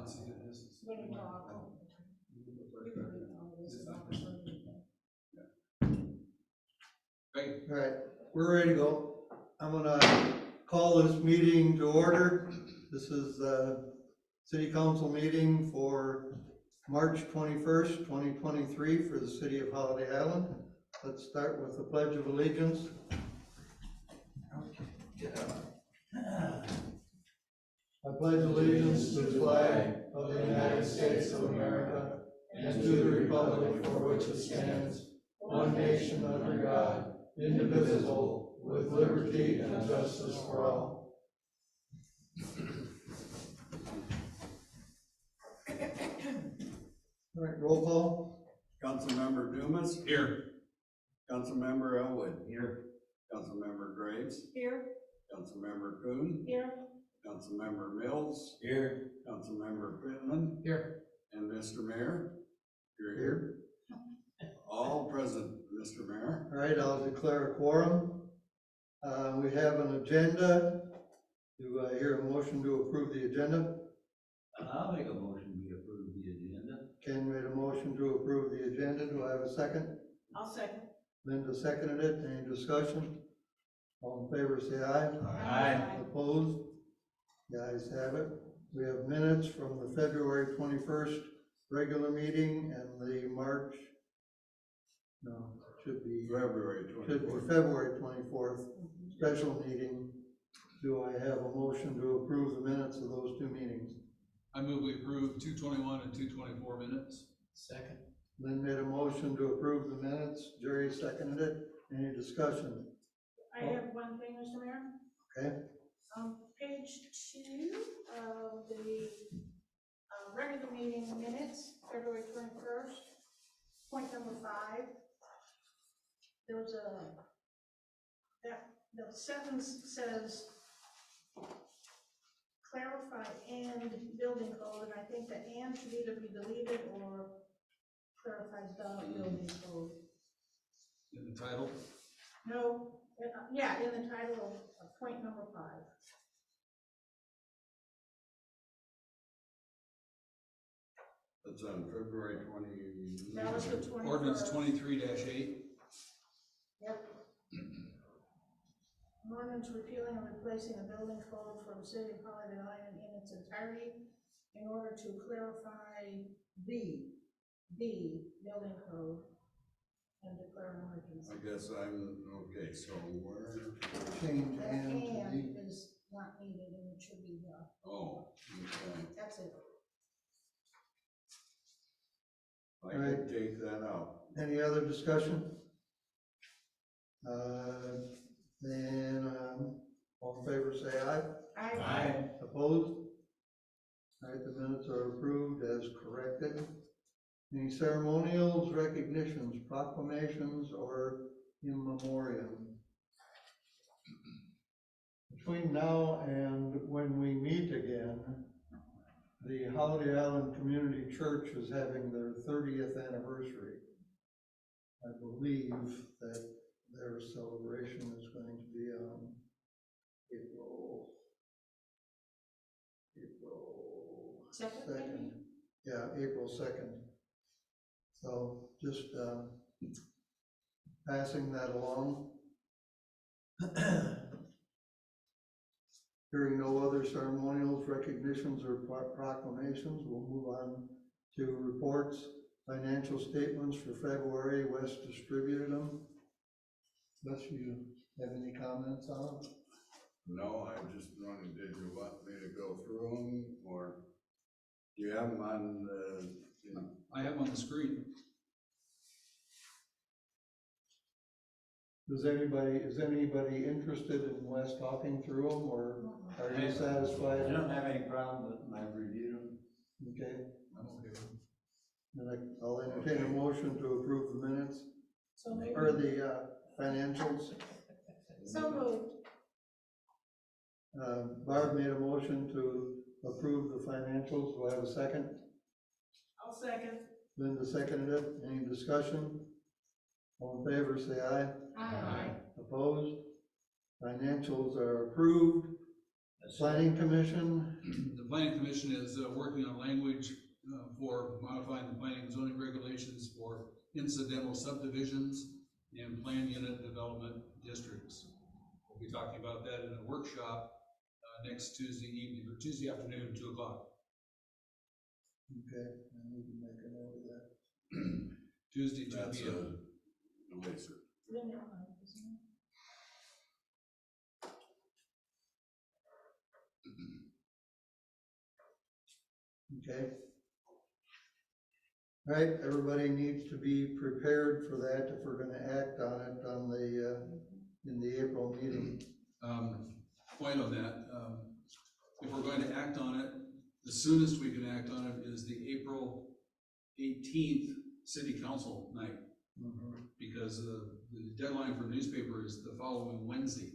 not seen it. This is. When you talk. Okay. All right, we're ready to go. I'm gonna call this meeting to order. This is the city council meeting for March 21st, 2023 for the city of Holiday Island. Let's start with the Pledge of Allegiance. I pledge allegiance to the flag of the United States of America and to the republic for which it stands, one nation under God, indivisible, with liberty and justice for all. All right, roll call. Councilmember Dumas. Here. Councilmember Elwood. Here. Councilmember Graves. Here. Councilmember Kuhn. Here. Councilmember Mills. Here. Councilmember Pittman. Here. And Mr. Mayor. You're here. All present, Mr. Mayor. All right, I'll declare a quorum. We have an agenda. Do I hear a motion to approve the agenda? I'll make a motion to approve the agenda. Ken made a motion to approve the agenda. Do I have a second? I'll second. Linda seconded it. Any discussion? All in favor, say aye. Aye. Opposed? The ayes have it. We have minutes from the February 21st regular meeting and the March, no, it should be February 24th special meeting. Do I have a motion to approve the minutes of those two meetings? I move we approve 221 and 224 minutes. Second. Lynn made a motion to approve the minutes. Jerry seconded it. Any discussion? I have one thing, Mr. Mayor. Okay. Page 2 of the regular meeting minutes, February 21st, point number 5. There was the sentence says clarify and building code, and I think the and should either be deleted or clarify the building code. In the title. No, yeah, in the title of point number 5. That's on February 20. That was the 21st. Ordinance 23-8. Yep. An ordinance repealing and replacing the building code for the city of Holiday Island in its entirety in order to clarify the building code and declare an emergency. I guess I'm, okay, so where? Change That and to and the. is not needed and it should be, Oh, okay. that's it. I can take that out. Any other discussion? Then, all in favor say aye. Opposed? All right, the minutes are approved as corrected. Any ceremonials, recognitions, proclamations, or in memoriam? Between now and when we meet again, the Holiday Island Community Church is having their 30th anniversary. I believe that their celebration is going to be on April Second, 2nd. Yeah, April 2nd. So just passing that along. Hearing no other ceremonials, recognitions, or proclamations, we'll move on to reports. Financial statements for February. Wes distributed them. Unless you have any comments on them? No, I just wanted, did you want me to go through them, or do you have them on the, you know? I have on the screen. Is anybody interested in Wes talking through them, or are you satisfied? I don't have any problem with them, I've reviewed them. Okay, I'm okay with it. then I'll entertain a motion to approve the minutes, so maybe. or the financials. So moved. Barb made a motion to approve the financials. Do I have a second? I'll second. Linda seconded it. Any discussion? All in favor, say aye. Aye. Opposed? Financials are approved. Planning Commission, The planning commission is working on language for modifying the planning and zoning regulations for incidental subdivisions and plan unit development districts. We'll be talking about that in a workshop next Tuesday evening, or Tuesday afternoon, 2 o'clock. okay, I need to make a note of that. Tuesday, 2 That's p.m. a waste. Okay. All right, everybody needs to be prepared for that if we're gonna act on it on the, in the April meeting. Point on that, if we're going to act on it, the soonest we can act on it is the April 18th city council night, because the deadline for newspaper is the following Wednesday,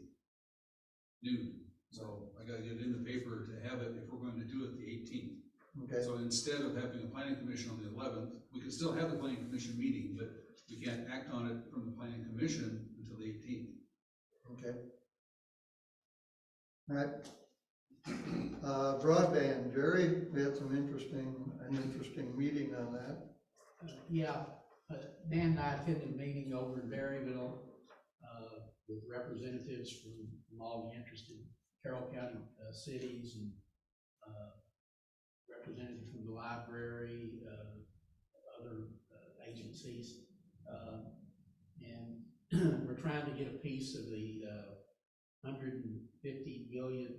noon. So I gotta get it in the paper to have it if we're going to do it the 18th. Okay, So instead of having a planning commission on the 11th, we can still have the planning commission meeting, but we can't act on it from the planning commission until the 18th. okay. All right. Broadband, Jerry, we had an interesting meeting on that. Yeah, Dan and I attended a meeting over in Berryville, with representatives from all the interested Carroll County, cities and, representatives from the library, other agencies. And we're trying to get a piece of the, $150 billion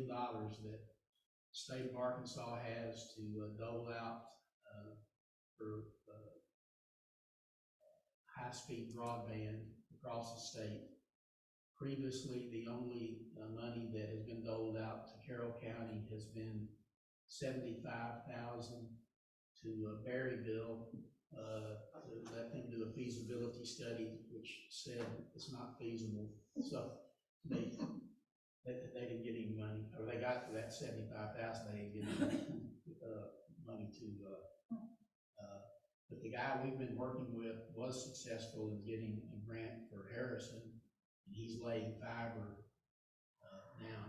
that the state of Arkansas has to dole out for high-speed broadband across the state. Previously, the only money that has been doled out to Carroll County has been $75,000 to Berryville to let them do a feasibility study, which said it's not feasible. So they didn't get any money, or they got that $75,000. They didn't get any money to. But the guy we've been working with was successful in getting a grant for Harrison, and he's laying fiber now.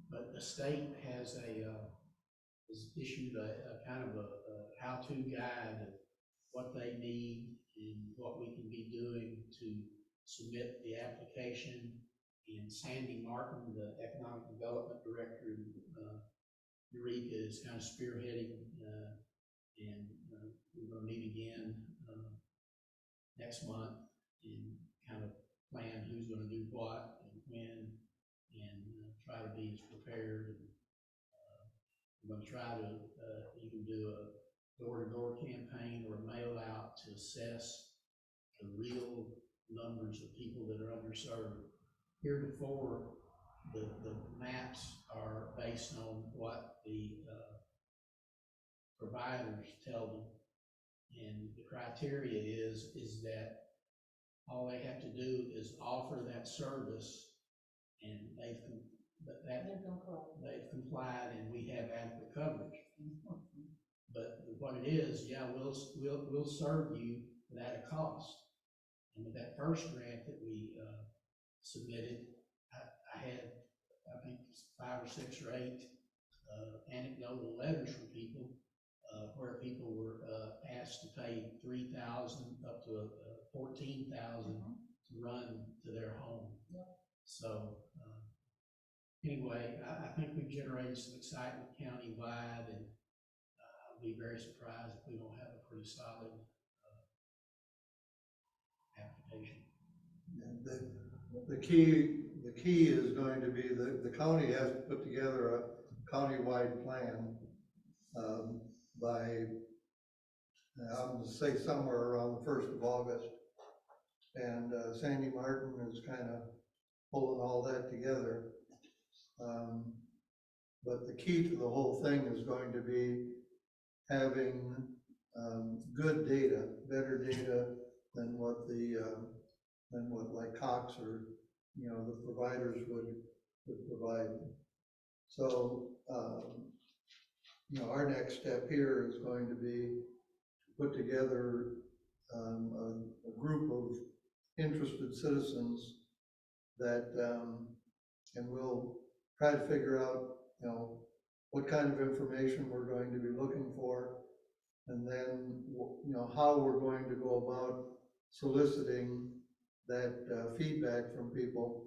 But the state has has issued a kind of a how-to guide of what they need and what we can be doing to submit the application. And Sandy Martin, the Economic Development Director, Eureka, is kind of spearheading, and we're going to meet again next month and kind of plan who's going to do what and when, and try to be as prepared. And, we're going to try to even do a door-to-door campaign or a mail out to assess the real numbers of people that are underserved. Heretofore, the maps are based on what the providers tell them, and the criteria is that all they have to do is offer that service, and they've complied, and we have adequate coverage. But what it is, yeah, we'll serve you without a cost. And with that first grant that we submitted, I had, I think, 5 or 6 or 8 anecdotal letters from people where people were asked to pay $3,000 up to $14,000 to run to their home. So anyway, I think we've generated some excitement countywide, and I'll be very surprised if we don't have a pretty solid application. The key is going to be the county has to put together a countywide plan by, I'm going to say somewhere around the 1st of August. And Sandy Martin is kind of pulling all that together. But the key to the whole thing is going to be having good data, better data than what like Cox or, you know, the providers would provide. So, you know, our next step here is going to be to put together a group of interested citizens that And we'll try to figure out, you know, what kind of information we're going to be looking for. And then, you know, how we're going to go about soliciting that feedback from people.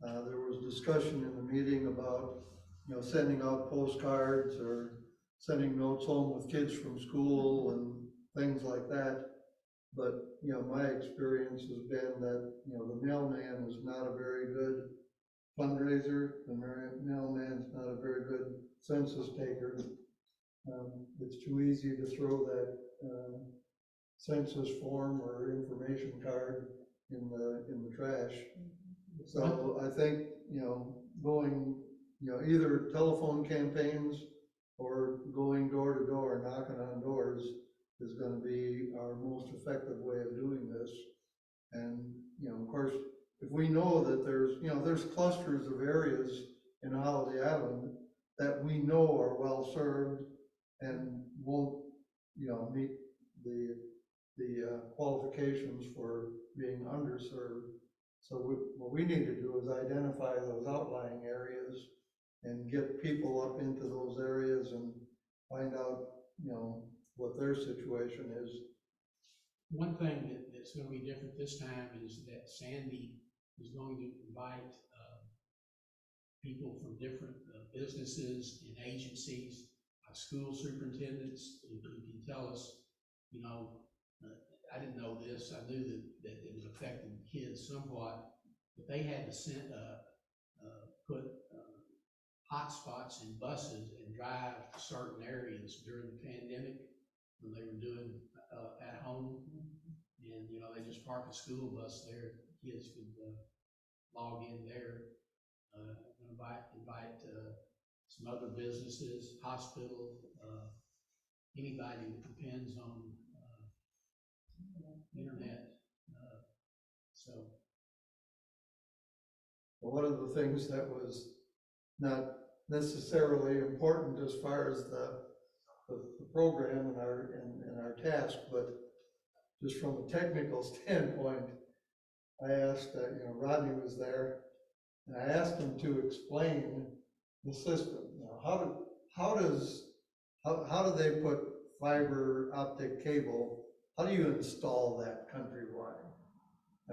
There was discussion in the meeting about, you know, sending out postcards or sending notes home with kids from school and things like that. But, you know, my experience has been that, you know, the mailman is not a very good fundraiser. The mailman's not a very good census taker. It's too easy to throw that census form or information card in the trash. So I think, you know, going, you know, either telephone campaigns or going door to door, knocking on doors is going to be our most effective way of doing this. And, you know, of course, if we know that there's clusters of areas in Holiday Island that we know are well served and won't, you know, meet the qualifications for being underserved. So what we need to do is identify those outlying areas and get people up into those areas and find out, you know, what their situation is. One thing that's gonna be different this time is that Sandy is going to invite, people from different businesses and agencies, school superintendents, who can tell us, you know, I didn't know this, I knew that it was affecting kids somewhat, but they had to put hotspots in buses and drive to certain areas during the pandemic when they were doing at home. And, you know, they just park a school bus there, kids could log in there, invite some other businesses, hospital, anybody that depends on internet. So One of the things that was not necessarily important as far as the program and our task, but just from a technical standpoint, I asked, you know, Rodney was there, and I asked him to explain the system. You know, how do they put fiber optic cable? How do you install that countrywide?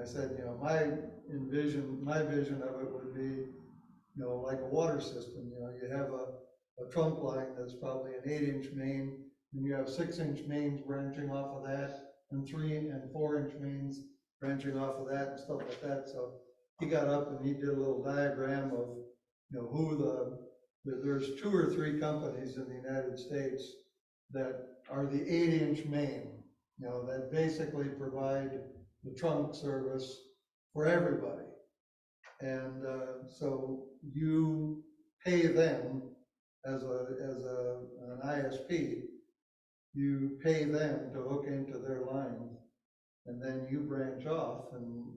I said, you know, my vision of it would be, you know, like a water system. You know, you have a trunk line that's probably an 8-inch main, and you have 6-inch mains branching off of that, and 3 and 4-inch mains branching off of that and stuff like that. So he got up and he did a little diagram of, you know, there's 2 or 3 companies in the United States that are the 8-inch main, you know, that basically provide the trunk service for everybody. And so you pay them as an ISP, you pay them to hook into their lines, and then you branch off and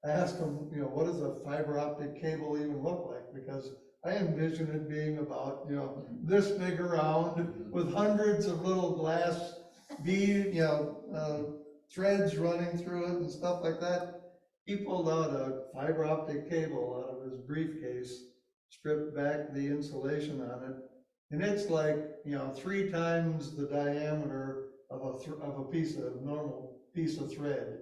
I asked them, you know, what does a fiber optic cable even look like? Because I envision it being about, you know, this big around with hundreds of little glass bead, you know, threads running through it and stuff like that. He pulled out a fiber optic cable out of his briefcase, stripped back the insulation on it, and it's like, you know, 3 times the diameter of a normal piece of thread.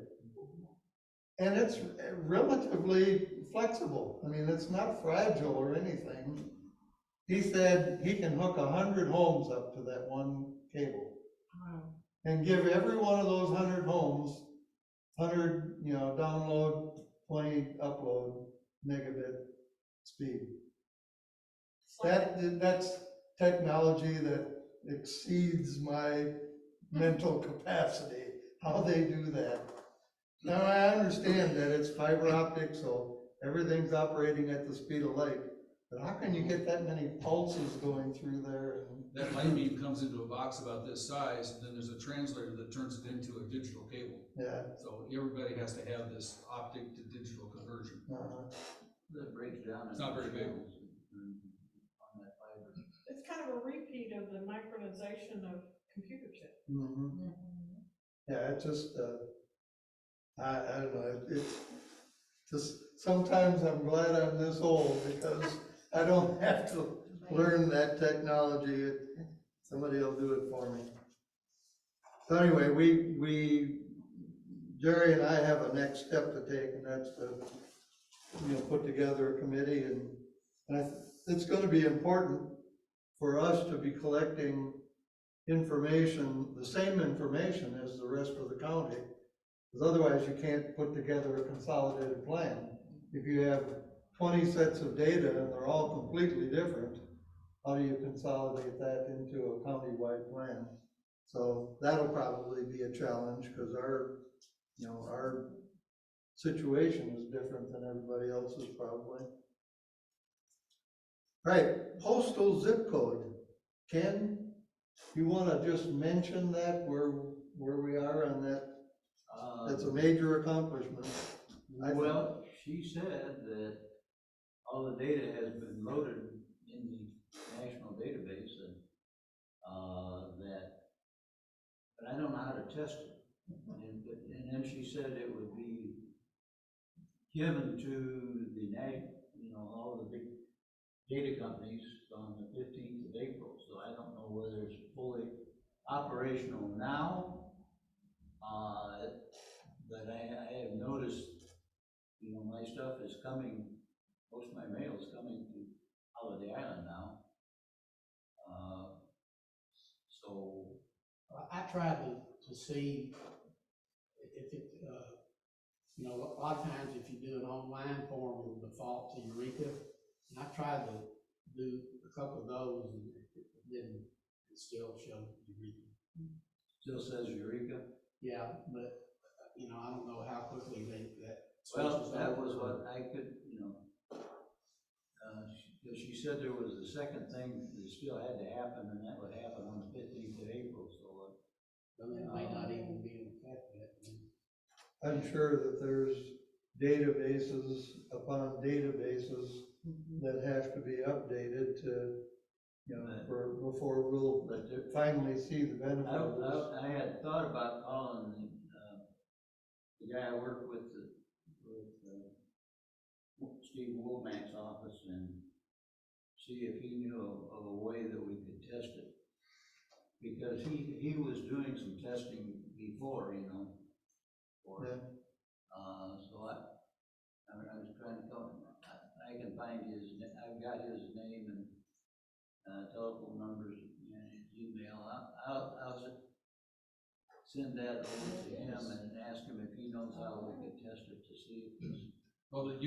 And it's relatively flexible. I mean, it's not fragile or anything. He said he can hook 100 homes up to that one cable. Wow. And give every one of those 100 homes 100, you know, download, 20 upload megabit speed. That's technology that exceeds my mental capacity, how they do that. Now, I understand that it's fiber optic, so everything's operating at the speed of light, but how can you get that many pulses going through there? That light beam comes into a box about this size, and then there's a translator that turns it into a digital cable. Yeah. So everybody has to have this optic to digital conversion. That breaks down. It's not very big. On that fiber. It's kind of a repeat of the micronization of computer chip. Yeah, it's just, I don't know, Just, sometimes I'm glad I'm this old because I don't have to learn that technology. Somebody will do it for me. So anyway, Jerry and I have a next step to take, and that's to, put together a committee, and it's gonna be important for us to be collecting information, the same information as the rest of the county, because otherwise you can't put together a consolidated plan. If you have 20 sets of data and they're all completely different, how do you consolidate that into a county-wide plan? So that'll probably be a challenge, because our situation is different than everybody else's probably. Right, postal zip code. Ken, you wanna just mention that, where we are on that? That's a major accomplishment. I think. Well, she said that all the data has been loaded in the national database and, but I don't know how to test it. And then she said it would be given to the all the big data companies on the 15th of April. So I don't know whether it's fully operational now. But I have noticed, my stuff is coming, most of my mail is coming to Holiday Island now. So I tried to see if it, a lot of times if you do an online form, it'll default to Eureka. And I tried to do a couple of those and it didn't, it still showed Eureka. still says Eureka. Yeah, but, I don't know how quickly that. Well, switches that over. was what I could, she said there was a second thing that still had to happen, and that would happen on the 15th of April, so. Then it may not even be in effect yet. I'm sure that there's databases upon databases that have to be updated to, before we'll But there, finally see the benefit of this. I had thought about calling the guy I work with Steve Womack's office and see if he knew of a way that we could test it. Because he was doing some testing before, for, Yeah. so I was trying to call him. I can find I've got his name and telephone numbers and his email. I'll send that over to him and ask him if he knows how we could test it to see if it's. Well, the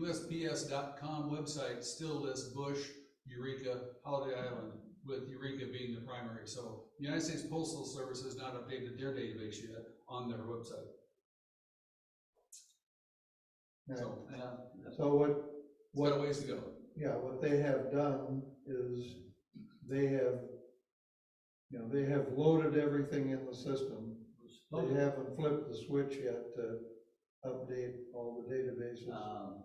USPS.com website still lists Bush, Eureka, Holiday Island, with Eureka being the primary. So the United States Postal Service has not updated their database yet on their website. So, Yeah. So it's got a ways to go. what they have done is they have loaded everything in the system. They haven't flipped the switch yet to update all the databases.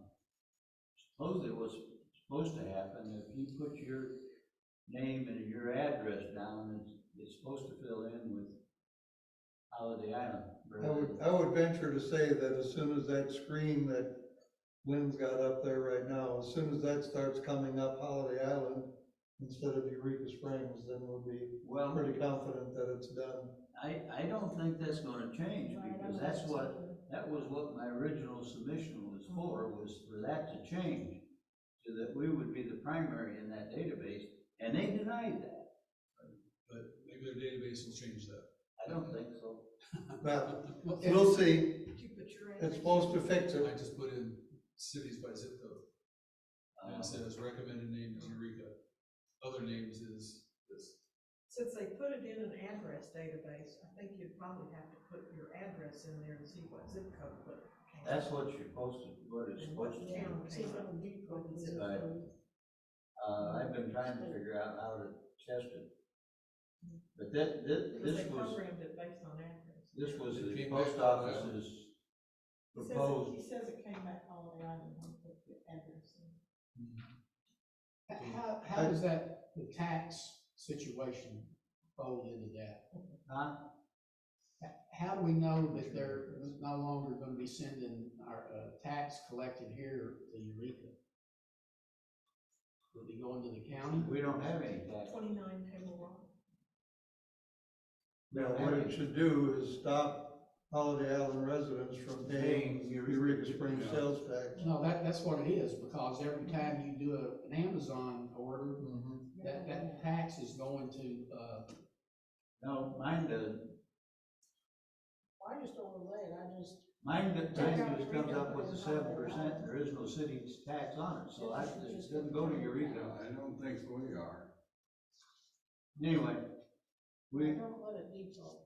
Supposedly what's supposed to happen, if you put your name and your address down, it's supposed to fill in with Holiday Island. I would venture to say that as soon as that screen that Lynn's got up there right now, as soon as that starts coming up Holiday Island instead of Eureka Springs, then we'll be pretty confident that it's done. I don't think that's gonna change, because that was what my original submission was for that to change, so that we would be the primary in that database, and they denied that. But maybe their database will change that. I don't think so. But we'll see. Did you put your It's supposed to fix it. I just put in cities by zip code. And it says recommended name is Eureka. Other names is this. Since they put it in an address database, I think you'd probably have to put your address in there and see what zip code it came. That's what you're supposed to, what it's And what supposed to be. town came up with zip Right. code. I've been trying to figure out how to test it. But this Because they was, programmed it based on address. this was It the came post back on office's He proposed. says it came back Holiday Island, and put the address in. How does the tax situation fold into that? Huh? How do we know that they're no longer gonna be sending our, tax collected here to Eureka? Will be going to the county? We don't have any tax. 29 Table Rock. Now, what it should do is stop Holiday Island residents from paying Eureka Springs Yeah. sales tax. No, that's what it is, because every time you do an Amazon order, that tax is going to, No, mine doesn't. I just overlay it, I just, Mine Take out just comes up with the Eureka, 7%, there is no city tax on it, so it doesn't go to Eureka. I don't think we are. Anyway, I don't let it default.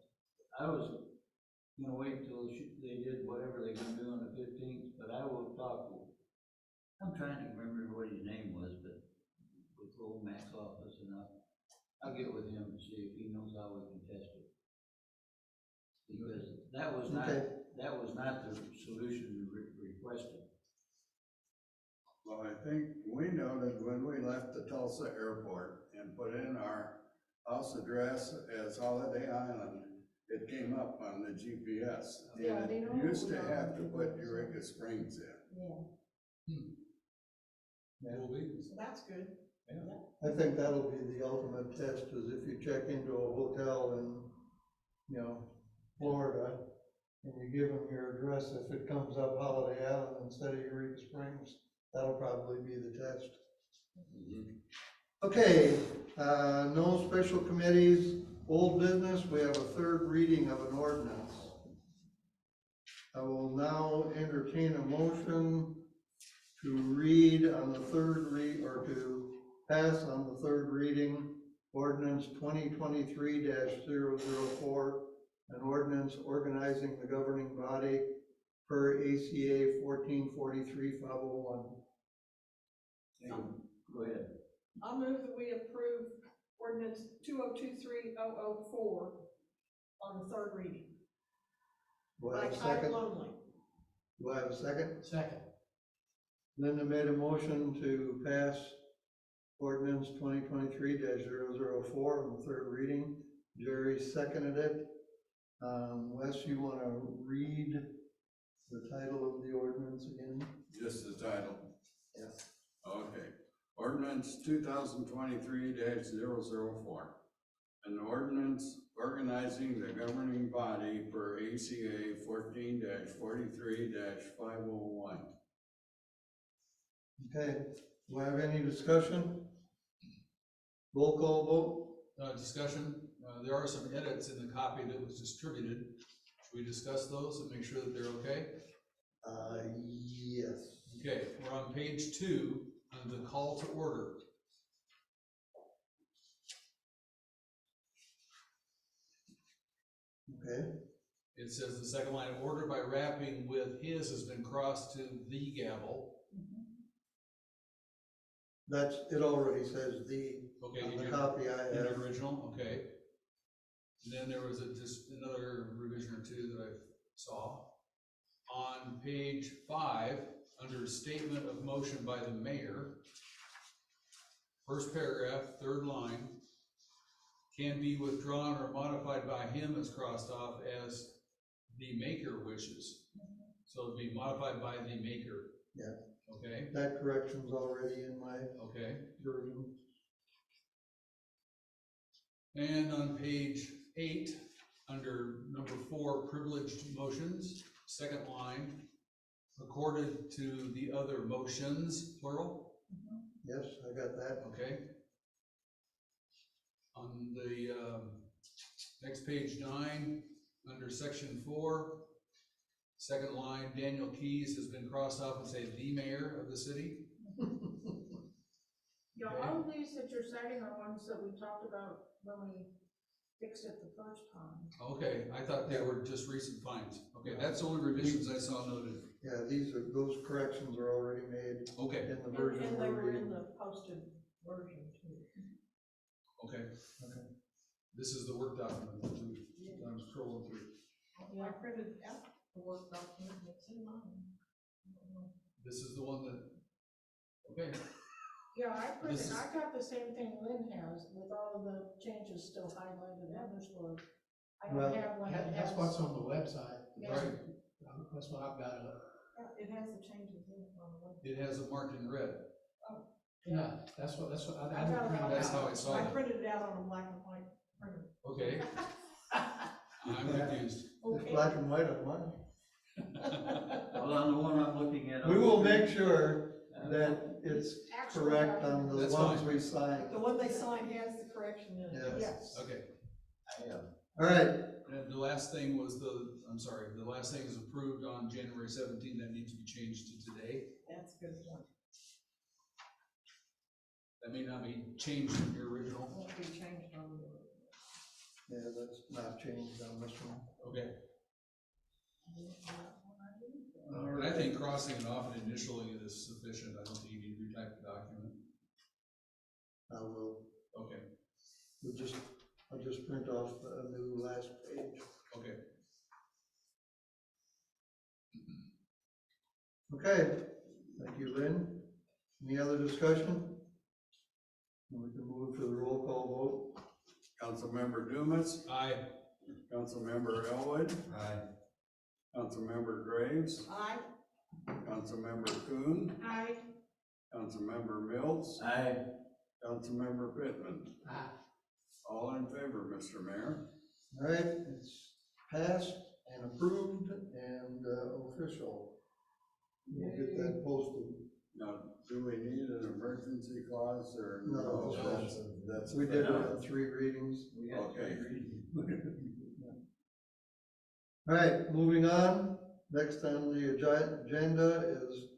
I was gonna wait till they did whatever they're gonna do on the 15th, but I will talk to, I'm trying to remember what his name was, but with old Mac's office, and I'll get with him and see if he knows how we can test it. Because that was not the solution we requested. Well, I think we noted when we left the Tulsa airport and put in our house address as Holiday Island, it came up on the GPS. Yeah, they And know it used we to are. have to put Eureka Springs in. Yeah. Will be. So that's good. I think that'll be the ultimate test, is if you check into a hotel in, Florida, and you give them your address, if it comes up Holiday Island instead of Eureka Springs, that'll probably be the test. Okay, no special committees, old business, we have a third reading of an ordinance. I will now entertain a motion to read on the or to pass on the third reading, ordinance 2023-004, an ordinance organizing the governing body per ACA 1443-501. Go ahead. I'll move that we approve ordinance 2023-004 on the third reading. Do I By have a title second? only. Do I have a second? second. Linda made a motion to pass ordinance 2023-004 on the third reading. Jerry seconded it. Wes, you want to read the title of the ordinance again? Just the title. Yes. Okay. Ordinance 2023-004. An ordinance organizing the governing body per ACA 14-43-501. Okay, do I have any discussion? Roll call vote? Discussion, there are some edits in the copy that was distributed. Should we discuss those and make sure that they're okay? Yes. Okay, we're on page 2, on the call to order. Okay, It says the second line, order by wrapping with his has been crossed to the gavel. it already says the, Okay, on in the your, copy I in the have. original, okay. And then there was just another revision or two that I saw. On page 5, under statement of motion by the mayor, first paragraph, third line, can be withdrawn or modified by him is crossed off as the maker wishes. So it'd be modified by the maker. Yeah. Okay, That correction's already in my okay. version. And on page 8, under number 4, privileged motions, second line, accorded to the other motions, plural, Yes, I got that. okay? On the next page 9, under section 4, second line, Daniel Keys has been crossed off and say the mayor of the city. Yeah, all of these that you're citing are ones that we talked about when we fixed it the first time. Okay, I thought they were just recent finds. Okay, that's the only revisions I saw noted. Yeah, those corrections are already made Okay, in the version And they we're were in reading. the posted version too. okay. Okay. This is the work document that I'm scrolling through. I printed out the work document, and it's in mine. This is the one that, okay, Yeah, I This is- got the same thing Lynn has, with all of the changes still highlighted underscored. I Well, don't have one that That's has. what's on the website. Yeah. Right, That's what I've got up. It has the changes in it on the web. it has it marked in red. Yeah, that's what, I I didn't got it print all it That's out. how I saw I it. printed it out on a black and white printer. Okay. I'm confused. It's Okay. black and white on mine. Well, on the one I'm looking at. We will make sure Uh, that it's Actual correct on document. the That's ones fine. we signed. The one they signed has the correction in it. Yes. Yes. Okay, All right, and the last thing was the last thing is approved on January 17th, that needs to be changed to today. That's a good point. That may not be changed from your original. Won't be changed on the. yeah, that's not changed on this one. Okay. And I think crossing it off and initially is sufficient, I don't think you need to retype the document. I will, Okay, I'll just print off a new last page. okay. Okay, thank you, Lynn. Any other discussion? And we can move to the roll call Councilmember Dumas, Aye. Councilmember Elwood, Aye. Councilmember Graves, Aye. Councilmember Kuhn, Aye. Councilmember Mills, Aye. Councilmember Pittman. Ah, All in favor, Mr. Mayor? vote. All right, it's passed and approved and official. We'll get that posted. Now, do we need an emergency clause or? No. That's. We did it on 3 readings. We got three Okay. readings. All right, moving on. Next on the agenda is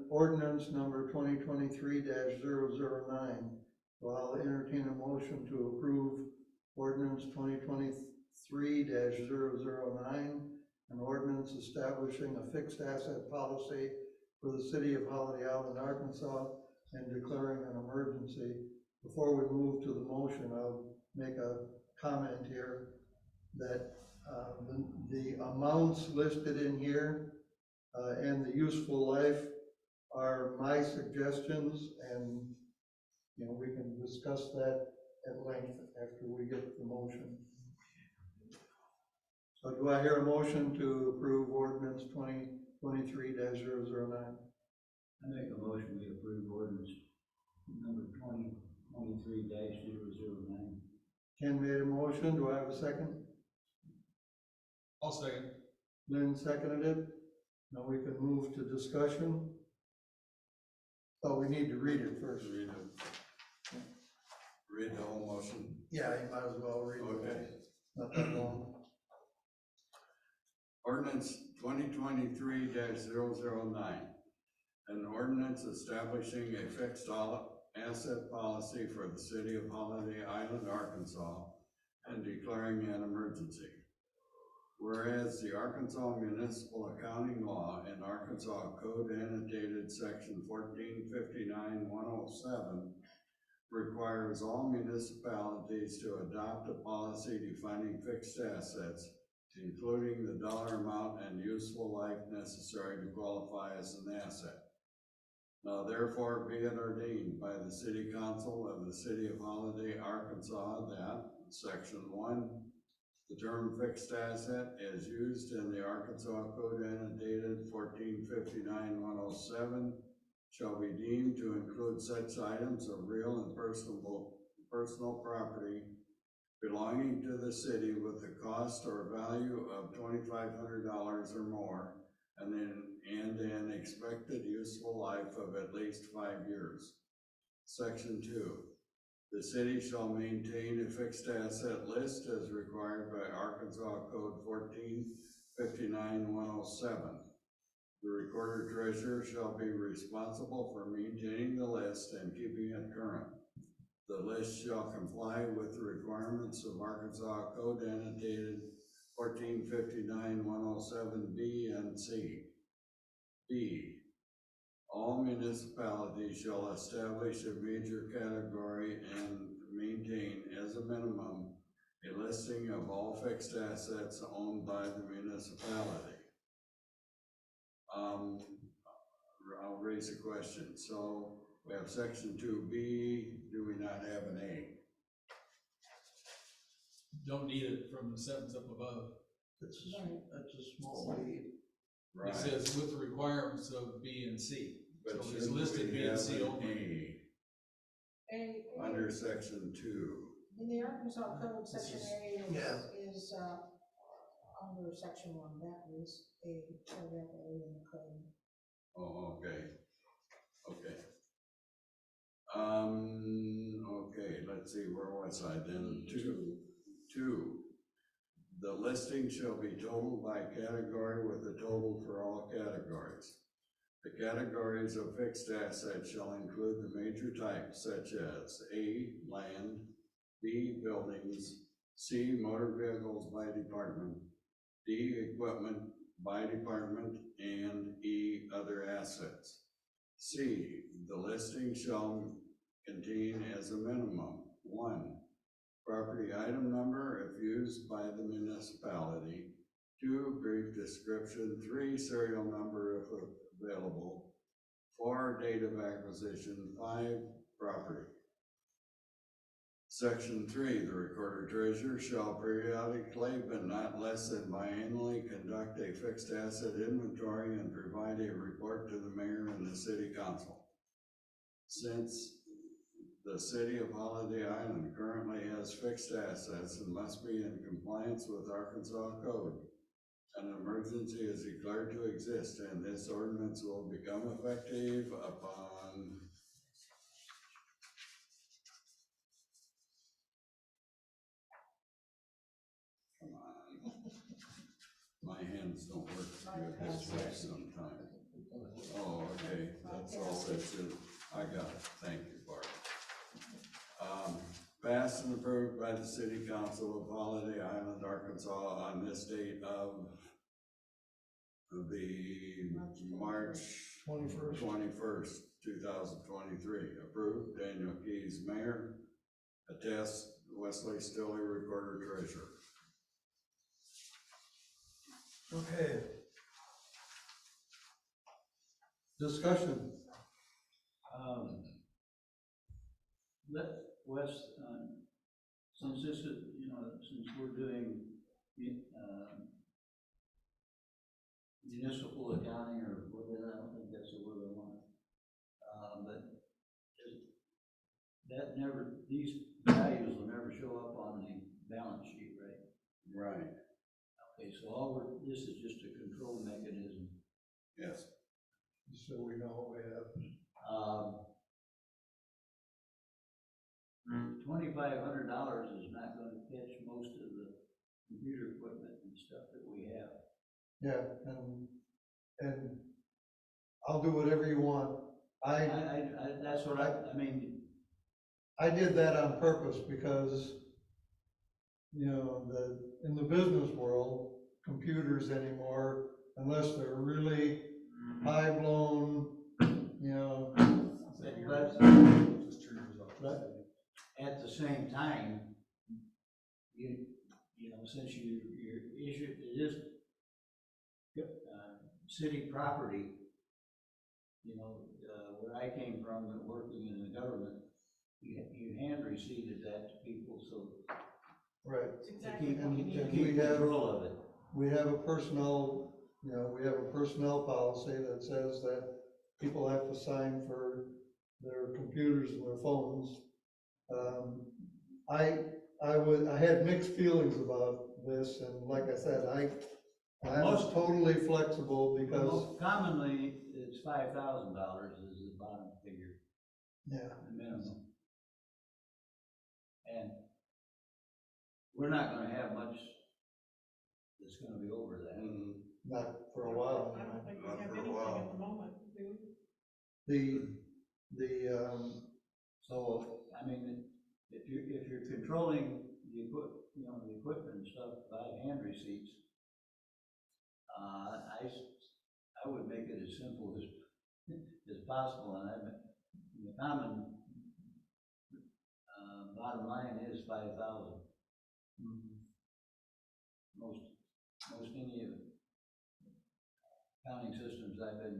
ordinance number 2023-009. So I'll entertain a motion to approve ordinance 2023-009, an ordinance establishing a fixed asset policy for the city of Holiday Island, Arkansas, and declaring an emergency. Before we move to the motion, I'll make a comment here that the amounts listed in here and the useful life are my suggestions, and you know, we can discuss that at length after we get the motion. So do I hear a motion to approve ordinance 2023-009? I make a motion, we approve ordinance number 2023-009. Ken made a motion, do I have a second? I'll second. Lynn seconded it. Now we can move to discussion. Oh, we need to read it first. Read the whole motion. Yeah, you might as well read it. Okay. Not that long. Ordinance 2023-009. An ordinance establishing a fixed asset policy for the city of Holiday Island, Arkansas, and declaring an emergency. Whereas the Arkansas Municipal Accounting Law and Arkansas Code Annotated Section 1459-107 requires all municipalities to adopt a policy defining fixed assets, including the dollar amount and useful life necessary to qualify as an asset. Now therefore be it ordained by the City Council of the City of Holiday, Arkansas, that Section 1, the term fixed asset as used in the Arkansas Code Annotated 1459-107 shall be deemed to include such items of real and personal property belonging to the city with the cost or value of $2,500 or more, and an expected useful life of at least 5 years. Section 2. The city shall maintain a fixed asset list as required by Arkansas Code 1459-107. The recorder treasurer shall be responsible for maintaining the list and keeping it current. The list shall comply with the requirements of Arkansas Code Annotated 1459-107B and C. B. All municipalities shall establish a major category and maintain as a minimum a listing of all fixed assets owned by the municipality. I'll raise a question. So we have section 2B, do we not have an A? don't need it from the sentence up above. That's a small lead. It says with the requirements of B and C. But So it's shouldn't listed we B and have C an only. under section 2? In the Arkansas Code, section A yeah. is, under section 1, that is a, paragraph A in the code. Oh, okay. Okay. Okay, let's see, where was I then? 2. The listing shall be totaled by category with a total for all categories. The categories of fixed assets shall include the major types such as A, land, B, buildings, C, motor vehicles by department, D, equipment by department, and E, other assets. C, the listing shall contain as a minimum, 1, property item number if used by the municipality, 2, brief description, 3, serial number if available, 4, date of acquisition, 5, property. Section 3, the recorder treasurer shall periodically but not less than biannually conduct a fixed asset inventory and provide a report to the mayor and the city council. Since the city of Holiday Island currently has fixed assets and must be in compliance with Arkansas Code, an emergency is declared to exist, and this ordinance will become effective upon my hands don't work good this way sometimes. Oh, okay, that's all that's in, I got it, thank you, Bart. Passed and approved by the city council of Holiday Island, Arkansas on this date of the March 21st, 2023. Approved, Daniel Keys, mayor. Attest, Wesley Stilley, recorder treasurer. Okay. Discussion. Wes, since this is, since we're doing, municipal accounting or whatever, I don't think that's the word I want. But these values will never show up on the balance sheet, right? Right. Okay, so this is just a control mechanism. Yes. So we know what we have. $2,500 is not gonna catch most of the computer equipment and stuff that we have. Yeah, and I'll do whatever you want. That's what I mean, I did that on purpose because, in the business world, computers anymore, unless they're really high blown, but at the same time, since you're issued, it is city property, where I came from, working in the government, you hand receipted that to people, so right. It's to exactly keep, what you and need. to we keep have- control of it. We have a personnel policy that says that people have to sign for their computers and their phones. I had mixed feelings about this, and like I said, I was totally flexible because, Most commonly, it's $5,000 is the bottom figure, yeah, the minimum. And we're not gonna have much that's gonna be over that. not for a while. I don't think we Not have for a anything while. at the moment, do we? So, I mean, if you're controlling the equipment and stuff by hand receipts, I would make it as simple as possible, and the common, bottom line is 5,000. Most any of the accounting systems I've been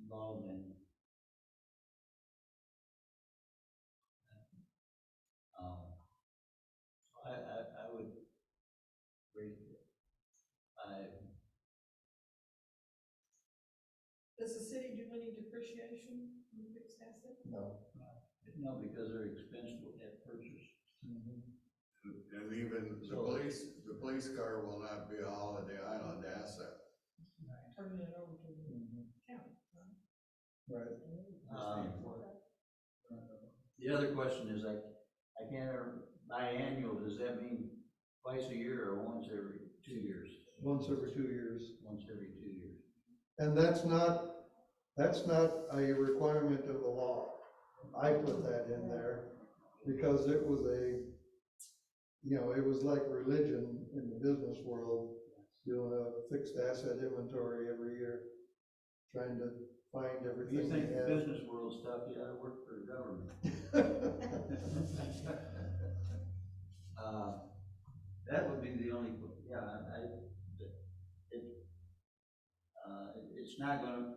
involved in. depreciation on the fixed asset? No. No, because they're expensive at purchase. And even the police car will not be a Holiday Island asset. Turning it over to the county, right? Right. The other question is, I can't ever, biannual, does that mean twice a year or once every 2 years? Once every 2 years. Once every 2 years. And that's not a requirement of the law. I put that in there because it was it was like religion in the business world, doing a fixed asset inventory every year, trying to find If everything you think they the have. business world stuff, you ought to work for the government. That would be the only, it's not gonna,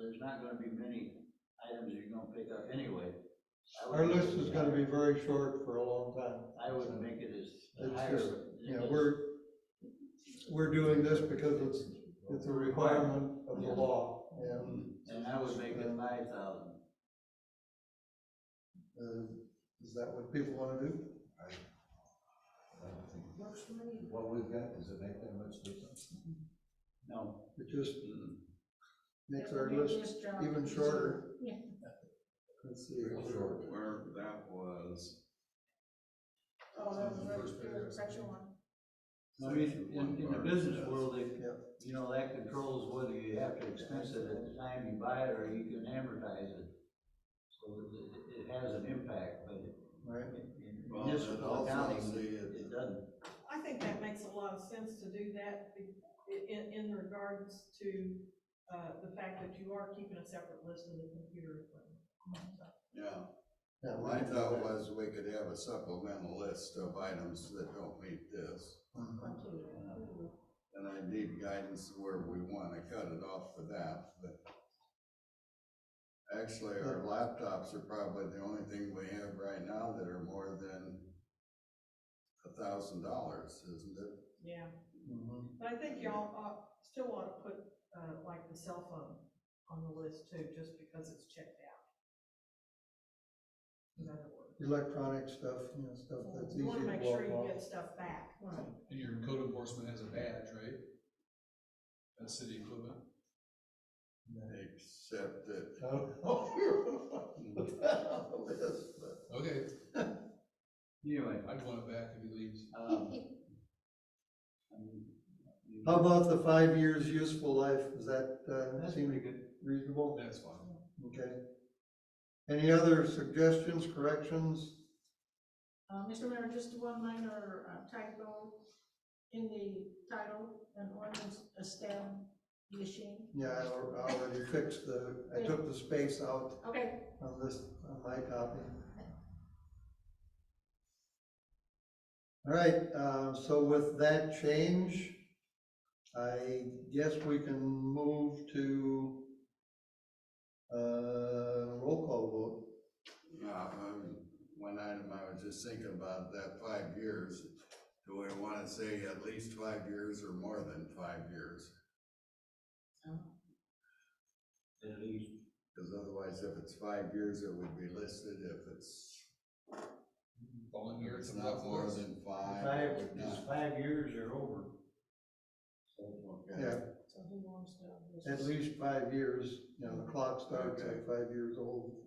there's not gonna be many items you're gonna pick up anyway. Our list is gonna be very short for a long time. I wouldn't make it as It's higher. just, we're doing this because it's a requirement of the law, And I would make it 5,000. is that what people wanna do? Works for me. What we've got, does it make that much difference? No. It just makes That our would make list this job even easier. shorter. Yeah. Let's see. Where that was. Oh, that was First right, paragraph. section 1. I mean, in the business world, Yep. that controls whether you have to expense it at the time you buy it or you can amortize it. So it has an impact, but Right. in Well, municipal and also accounting, see it doesn't. I think that makes a lot of sense to do that in regards to, the fact that you are keeping a separate list of the computer equipment. Yeah. Yeah, My thought was we could have a supplemental list of items that don't meet this. And I need guidance where we wanna cut it off for that, but actually, our laptops are probably the only thing we have right now that are more than $1,000, isn't it? Yeah, Mhm. but I think y'all still want to put, like the cell phone on the list too, just because it's checked out. In other words. Electronic stuff, stuff that's easy You to want to make sure you walk off. get stuff back. Right. And your code enforcement has a badge, right? That's city equipment. Except that, I don't know. Put that on the list, but- Okay, Anyway, I'd want it back if he leaves. How about the 5 years useful life? Does that That's seem pretty good. reasonable? That's fine. Okay. Any other suggestions, corrections? Mr. Mayor, just one minor typo in the title, an ordinance establishing. Yeah, I already fixed I took the space out Okay, on my copy. All right, so with that change, I guess we can move to roll call vote. one item I was just thinking about, that 5 years, do we wanna say at least 5 years or more than 5 years? At least. Because otherwise, if it's 5 years, it would be listed, if it's Volunteer, it's some not left more list. than 5. Five, it would it's not. 5 years or over. Okay. Yeah, so who wants to? at least 5 years, the clock starts Okay. at 5 years old.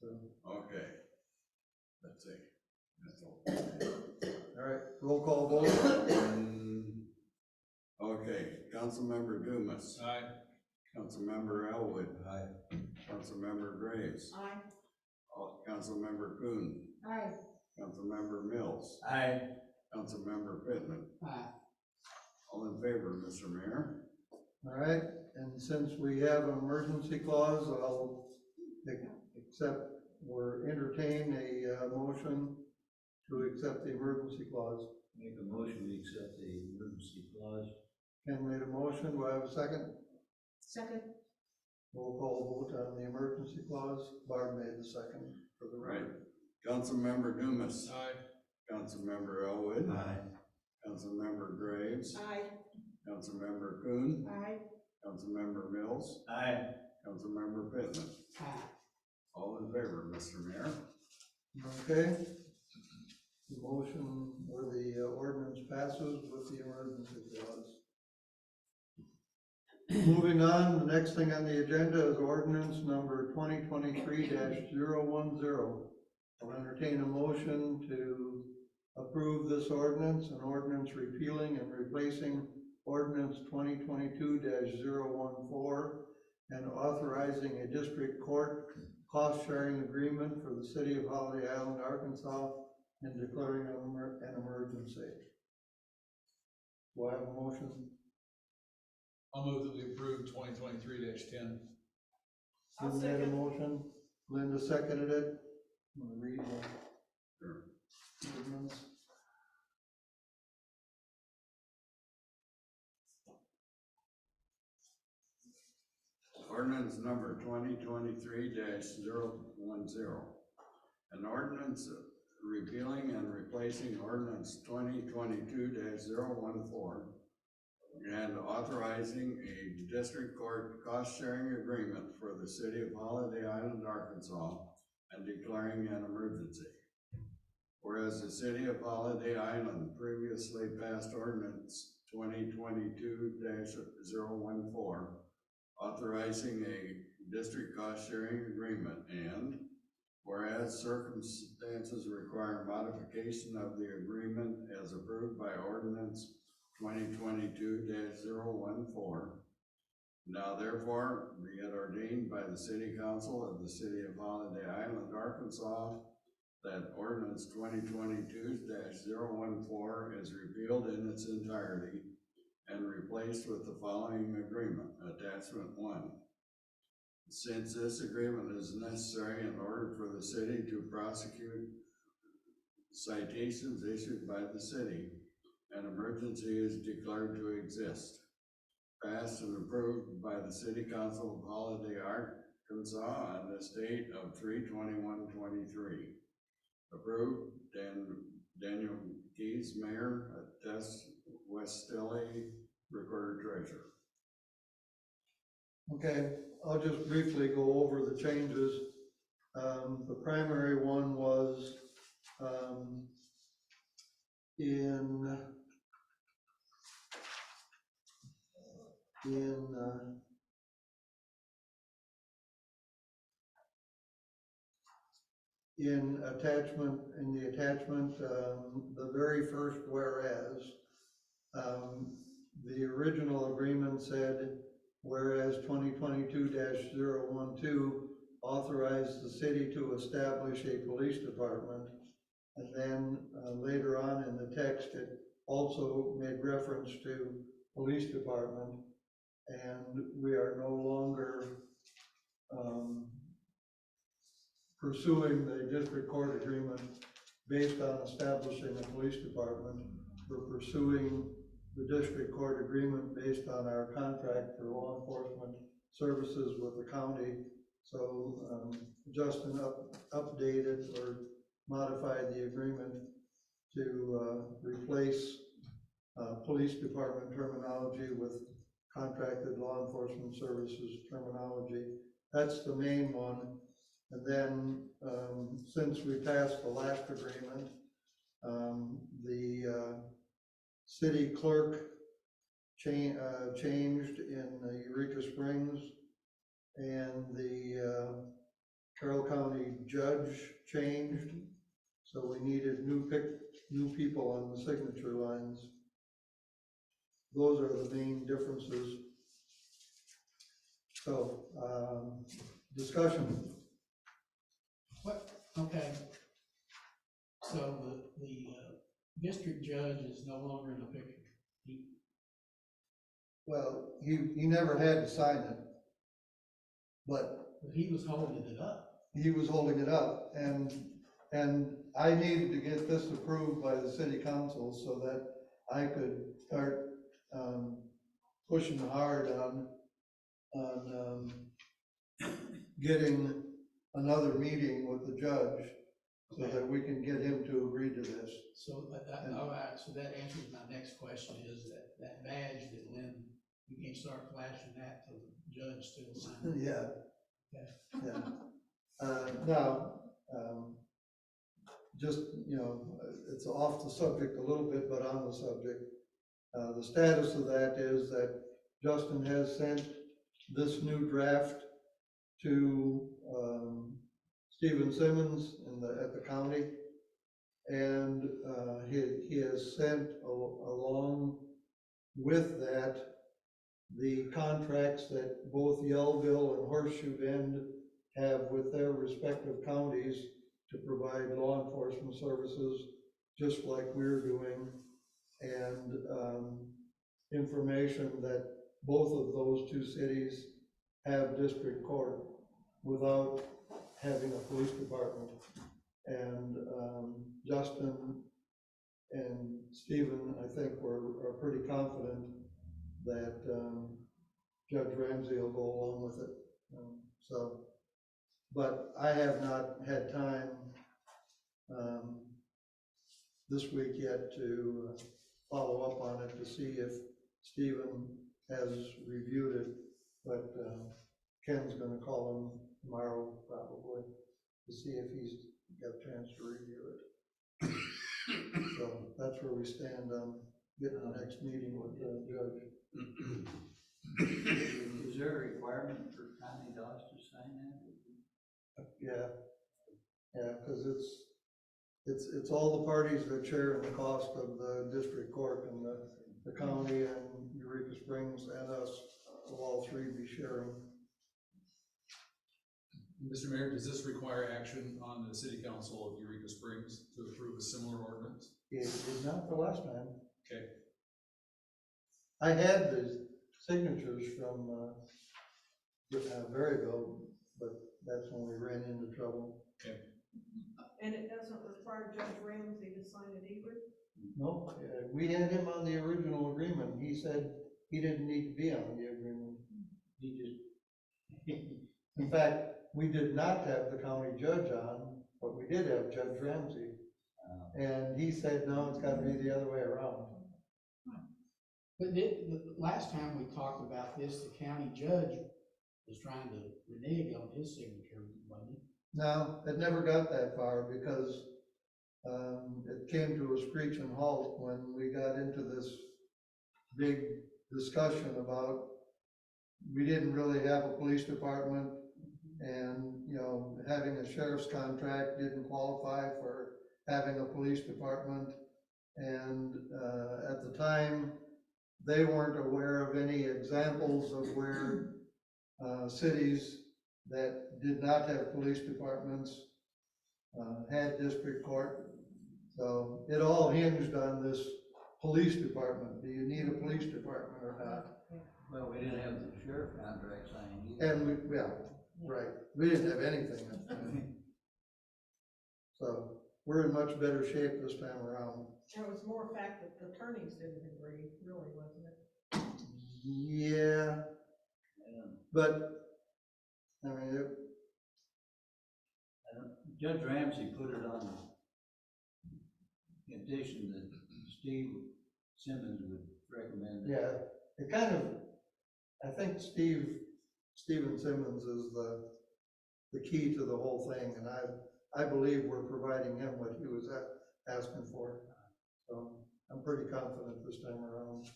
So, Okay, let's see. That's all. all right, roll call vote. Okay, Councilmember Dumas, Aye. Councilmember Elwood. Aye. Councilmember Graves, Aye. Councilmember Kuhn, Aye. Councilmember Mills, Aye. Councilmember Pittman. Aye. All in favor, Mr. Mayor? All right, and since we have an emergency clause, I'll entertain a motion to accept the emergency clause. Make a motion to accept the emergency clause. Ken made a motion, do I have a second? Second. Roll call vote on the emergency clause, Barb made the second for the Right. record. Councilmember Dumas, Aye. Councilmember Elwood. Aye. Councilmember Graves, Aye. Councilmember Kuhn, Aye. Councilmember Mills, Aye. Councilmember Pittman. Aye. All in favor, Mr. Mayor? Okay? The motion or the ordinance passes with the emergency clause. Moving on, the next thing on the agenda is ordinance number 2023-010. I'll entertain a motion to approve this ordinance, an ordinance repealing and replacing ordinance 2022-014 and authorizing a district court cost-sharing agreement for the city of Holiday Island, Arkansas, and declaring an emergency. Do I have a motion? I'll move that we approve 2023-10. I'll Jim made a second. motion, Linda seconded it. I'm gonna read Sure. the ordinance. Ordinance number 2023-010. An ordinance repealing and replacing ordinance 2022-014 and authorizing a district court cost-sharing agreement for the city of Holiday Island, Arkansas, and declaring an emergency. Whereas the city of Holiday Island previously passed ordinance 2022-014, authorizing a district cost-sharing agreement, and whereas circumstances require modification of the agreement as approved by ordinance 2022-014, now therefore be it ordained by the city council of the city of Holiday Island, Arkansas, that ordinance 2022-014 is repealed in its entirety and replaced with the following agreement, attachment 1. Since this agreement is necessary in order for the city to prosecute citations issued by the city, an emergency is declared to exist. Passed and approved by the City Council of Holiday, Arkansas on this date of 3/21/23. Approved, Daniel Keys, Mayor, Tess Westilly, Recorder Treasurer. Okay, I'll just briefly go over the changes. The primary one was, in the attachment, the very first whereas, the original agreement said, whereas 2022-012 authorized the city to establish a police department. And then later on in the text, it also made reference to police department. And we are no longer pursuing the district court agreement based on establishing a police department. We're pursuing the district court agreement based on our contract for law enforcement services with the county. So Justin updated or modified the agreement to replace police department terminology with contracted law enforcement services terminology. That's the main one. And then since we passed the last agreement, the city clerk changed in Eureka Springs, and the Carroll County judge changed. So we needed new people on the signature lines. Those are the main differences. So, discussion. What, okay. So the district judge is no longer in the picture. Well, he never had to sign it, but But he was holding it up. he was holding it up, and I needed to get this approved by the city council so that I could start pushing hard on getting another meeting with the judge so that we can get him to agree to this. So, all right, so that answers my next question, is that badge that Lynn We can't start flashing that till the judge still signs. Yeah. Okay. Yeah. Now, just, you know, it's off the subject a little bit, but on the subject. The status of that is that Justin has sent this new draft to, Stephen Simmons at the county. And, he has sent along with that the contracts that both Yellville and Horseshoe Bend have with their respective counties to provide law enforcement services, just like we're doing, and information that both of those two cities have district court without having a police department. And Justin and Stephen, I think, are pretty confident that Judge Ramsey will go along with it. So, but I have not had time this week yet to follow up on it to see if Stephen has reviewed it, but Ken's gonna call him tomorrow probably to see if he's got a chance to review it. So that's where we stand on getting the next meeting with the judge. Is there a requirement for county docs to sign that? Yeah, because it's all the parties that share in the cost of the district court, and the county and Eureka Springs and us will all three be sharing. Mr. Mayor, does this require action on the city council of Eureka Springs to approve a similar ordinance? It did not the last time. Okay. I had the signatures from Berryville, but that's when we ran into trouble. Okay. And it doesn't require Judge Ramsey to sign it either? No, we had him on the original agreement. He said he didn't need to be on the agreement. He just, In fact, we did not have the county judge on, but we did have Judge Ramsey. And he said, no, it's gotta be the other way around. But the last time we talked about this, the county judge was trying to renege on his signature, wasn't he? No, it never got that far because it came to a screeching halt when we got into this big discussion about we didn't really have a police department, and, you know, having a sheriff's contract didn't qualify for having a police department. And at the time, they weren't aware of any examples of where cities that did not have police departments had district court. So it all hinged on this police department. Do you need a police department or not? well, we didn't have the sheriff contract signed either. And yeah, right. We didn't have anything at the time. So we're in much better shape this time around. It was more a fact that the attorneys didn't agree, really, wasn't it? Yeah, but I mean, Judge Ramsey put it on the condition that Steve Simmons would recommend it. yeah, it kind of, I think Stephen Simmons is the key to the whole thing, and I believe we're providing him what he was asking for. So I'm pretty confident this time around.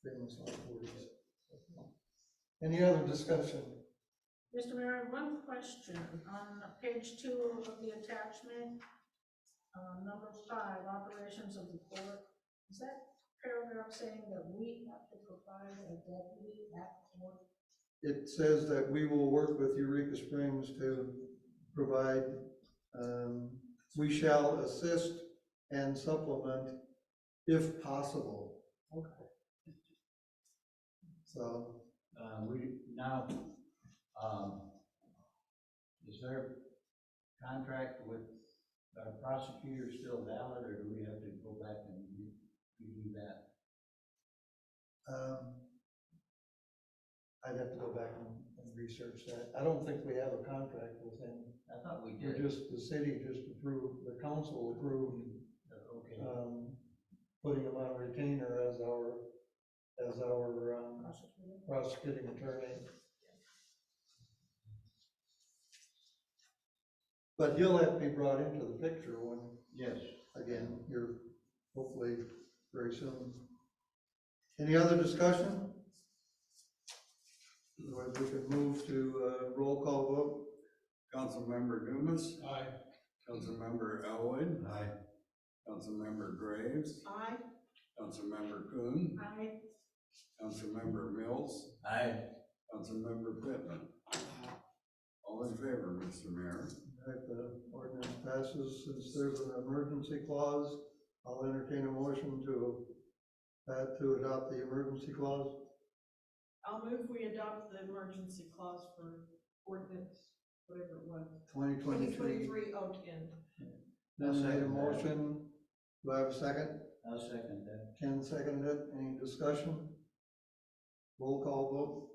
Famous last words. Any other discussion? Mr. Mayor, one question, on page 2 of the attachment, number 5, operations of the court, is that paragraph saying that we have to provide a deputy at court? It says that we will work with Eureka Springs to provide, we shall assist and supplement if possible. Okay. So, We, now, is their contract with our prosecutor still valid, or do we have to go back and redo that? I'd have to go back and research that. I don't think we have a contract with him. I thought we We're did. just, the city just approved, the council approved, Okay. putting him on retainer as our Prosecutor. prosecuting attorney. But he'll have to be brought into the picture when, Yes. again, here, hopefully very soon. Any other discussion? Otherwise, we can move to roll call vote. Councilmember Dumas, Aye. Councilmember Elwood, Aye. Councilmember Graves, Aye. Councilmember Kuhn, Aye. Councilmember Mills, Aye. Councilmember Pittman. All in favor, Mr. Mayor? If the ordinance passes, since there's an emergency clause, I'll entertain a motion to adopt the emergency clause. I'll move we adopt the emergency clause for ordinance, whatever it was. 2023. 2023-010. Then made a motion. Do I have a second? I'll second that. Ken seconded it. Any discussion? Roll call vote.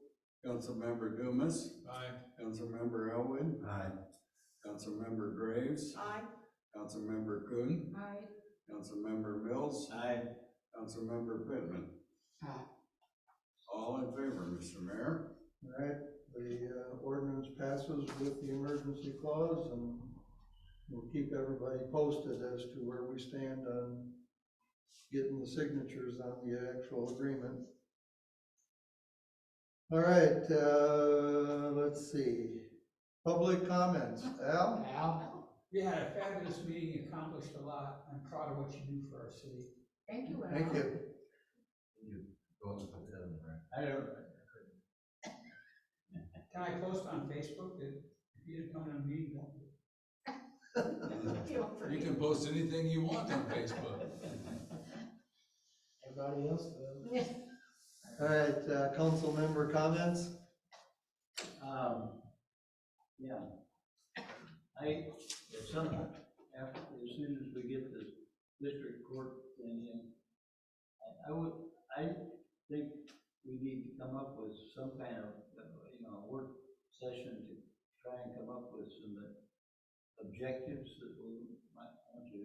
Councilmember Dumas, Aye. Councilmember Elwood, Aye. Councilmember Graves, Aye. Councilmember Kuhn, Aye. Councilmember Mills, Aye. Councilmember Pittman. All in favor, Mr. Mayor? All right, the ordinance passes with the emergency clause, and we'll keep everybody posted as to where we stand on getting the signatures on the actual agreement. All right, let's see. Public comments. Al? Al, you had a fabulous meeting, you accomplished a lot. I'm proud of what you do for our city. Thank you, Al. Thank you. You go with them, right? I don't, Can I post on Facebook that if you didn't come to a meeting, don't Feel free. You can post anything you want on Facebook. Everybody else does. All right, council member comments? yeah. At some, after, as soon as we get the district court thing in, I think we need to come up with some kind of, work session to try and come up with some objectives that we might want to,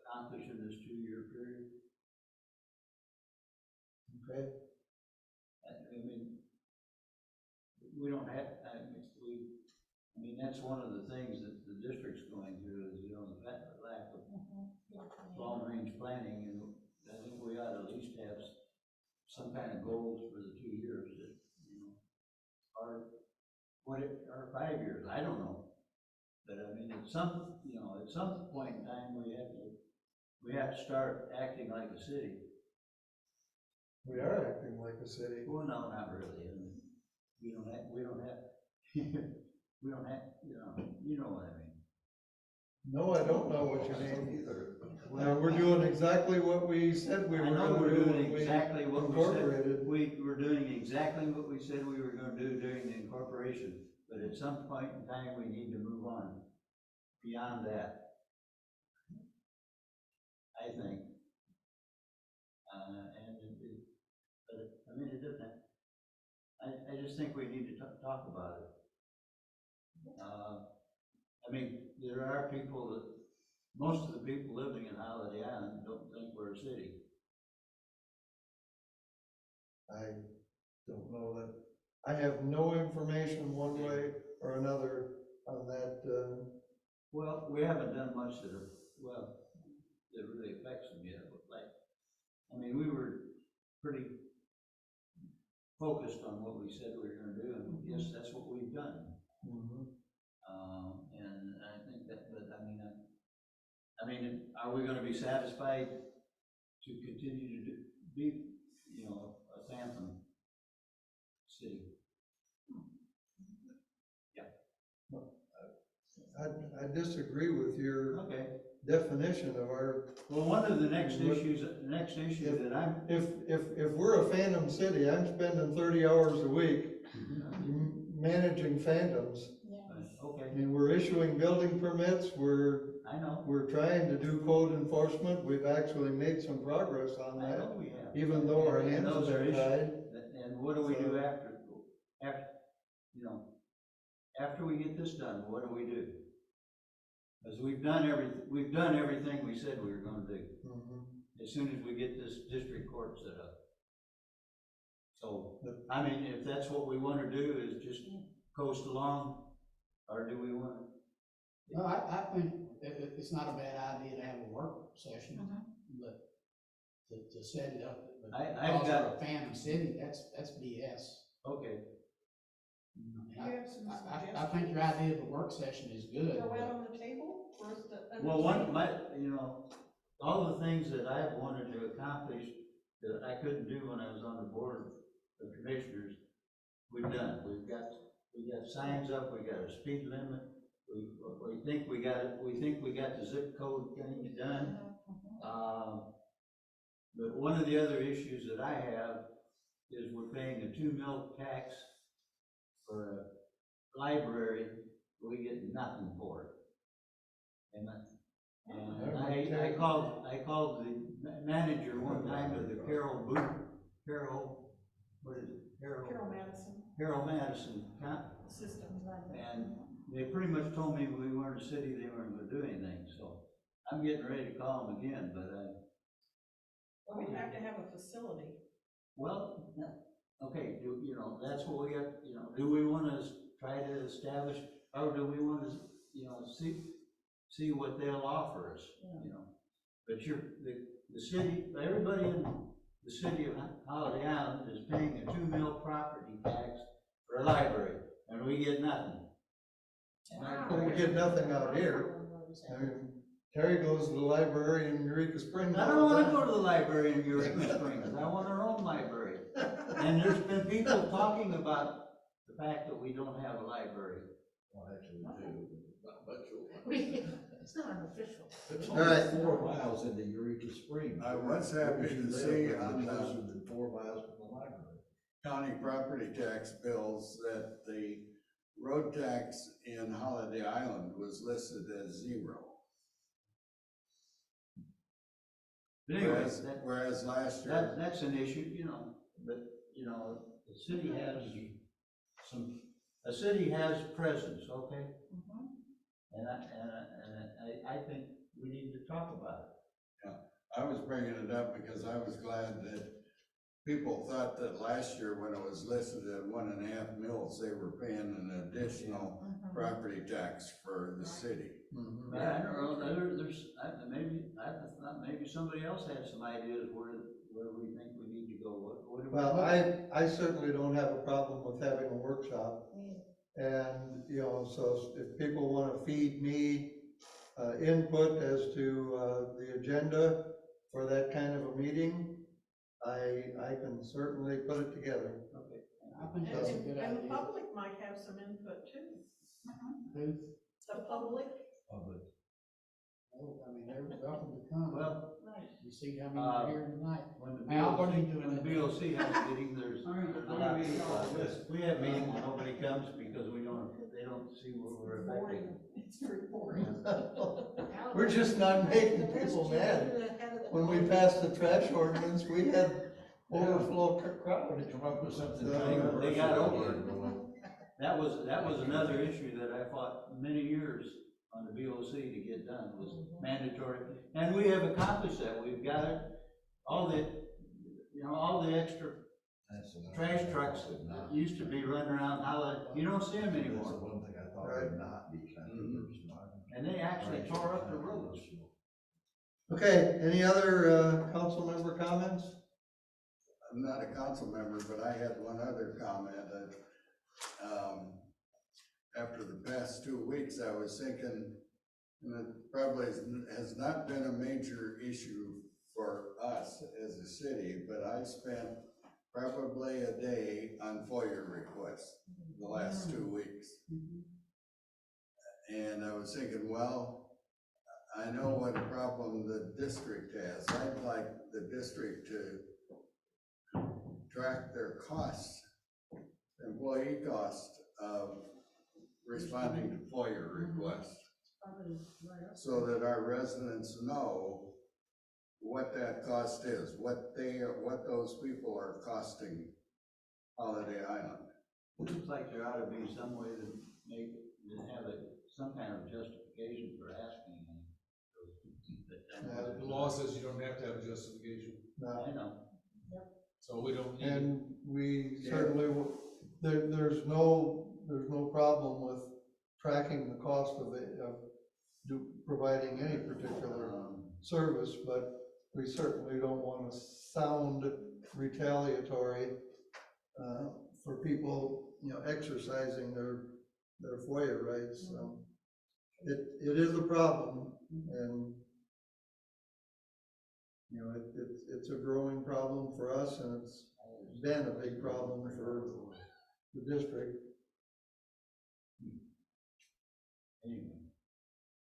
accomplish in this 2-year period. Okay. I mean, we don't have, I mean, that's one of the things that the district's going through is, the lack of long-range planning, and I think we ought to at least have some kind of goals for the 2 years that, or 5 years, I don't know. But I mean, at some point in time, we have to start acting like a city. We are acting like a city. Well, no, not really. I mean, we don't have, we don't have, you know what I mean. No, I don't know what you mean. Either. We're doing exactly what we said we were I know gonna we're do doing when we exactly what we said. incorporated. We were doing exactly what we said we were gonna do during the incorporation, but at some point in time, we need to move on beyond that. I think. It doesn't have, I just think we need to talk about it. I mean, there are people that, most of the people living in Holiday Island don't think we're a city. I don't know that, I have no information one way or another on that. Well, we haven't done much that really affects them yet, but we were pretty focused on what we said we were gonna do, and yes, that's what we've done. And I think that, but are we gonna be satisfied to continue to be, a phantom city? I disagree with your Okay. definition of our, Well, one of the next issues that I'm, if we're a phantom city, I'm spending 30 hours a week managing phantoms. okay, I mean, we're issuing building permits, I know, we're trying to do code enforcement, we've actually made some progress on I that, know we have. even though our And hands those are issues. tied. And what do we do after we get this done, what do we do? Because we've done everything we said we were gonna do. as soon as we get this district court set up. So, I mean, if that's what we wanna do, is just coast along, or do we want? No, I think it's not a bad idea to have a work session, but to set it up, but I've because got- we're a phantom city, that's BS. Okay, Do you have some I think your idea of a work session is good. Throw but- out on the table for us to understand? well, all the things that I wanted to accomplish that I couldn't do when I was on the board of commissioners, we've done. We got signs up, we got a speed limit, we think we got the zip code thing done. But one of the other issues that I have is we're paying a 2 mil tax for a library, we get nothing for it. And I called the manager one time of the Carroll, what is it? Carroll Madison System. and they pretty much told me we weren't a city, they weren't gonna do anything, so I'm getting ready to call them again, but Well, we have to have a facility. well, okay, that's what we got, do we wanna try to establish, or do we wanna, see what they'll offer us, But the city, everybody in the city of Holiday Island is paying a 2 mil property tax for a library, and we get nothing. Well, we get nothing out here. I mean, Terry goes to the library in Eureka Springs. I don't wanna go to the library in Eureka Springs, I want our own library. And there's been people talking about the fact that we don't have a library. Well, actually, we do, not much of It's not official. It's All right. only 4 miles into Eureka Springs. I was happy to Usually see they're on closer the than 4 miles from the library. county property tax bills that the road tax in Holiday Island was listed as 0. But anyways, Whereas last year, that's an issue, but, the city has a city has presence, okay? And I think we need to talk about it. I was bringing it up because I was glad that people thought that last year when it was listed at 1.5 mils, they were paying an additional property tax for the city. But I don't know, I thought maybe somebody else had some ideas where we think we need to go, what do we? Well, I certainly don't have a problem with having a workshop. And, so if people wanna feed me, input as to, the agenda for that kind of a meeting, I can certainly put it together. Okay. I think that's a good And the idea. public might have some input too. Who? The public, Public. Oh, I mean, they're welcome to come. Well, You see how many are here tonight? when the Now, what are you BOC, doing when the at the- BOC has a meeting, there's a lot of people out there. We have meetings when nobody comes because they don't see what we're affecting. it's very boring. We're just not making people mad. When we passed the trash ordinance, we had overflow crowd. Come up with something. They got over it. That was another issue that I fought many years on the BOC to get done, was mandatory. And we have accomplished that, we've got it, all the extra trash trucks that used to be running around Holiday, you don't see them That's the anymore. one thing I thought would not be controversial. And they actually tore up the roads. Okay, any other, council member comments? I'm not a council member, but I had one other comment that, after the past 2 weeks, I was thinking, and it probably has not been a major issue for us as a city, but I spent probably a day on FOIA requests the last 2 weeks. And I was thinking, well, I know what problem the district has. I'd like the district to track their costs, employee costs of responding to FOIA requests, so that our residents know what that cost is, what those people are costing Holiday Island. It looks like there ought to be some way to have some kind of justification for asking them. The law says you don't have to have a justification, No. I know. so we don't need. And we certainly, there's no problem with tracking the cost of providing any particular service, but we certainly don't want to sound retaliatory, for people, exercising their FOIA rights, so. It is a problem, and, it's a growing problem for us, and it's been a big problem for the district.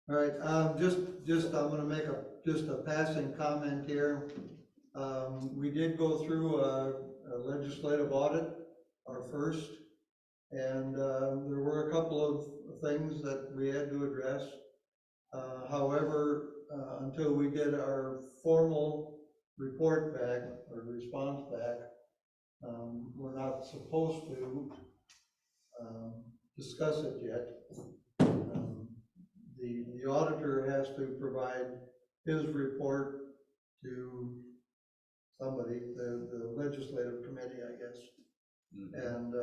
All right, I'm gonna make just a passing comment here. We did go through a legislative audit, our first, and, there were a couple of things that we had to address. However, until we get our formal report back, or response back, we're not supposed to, discuss it yet. The auditor has to provide his report to somebody, the legislative committee, I guess. And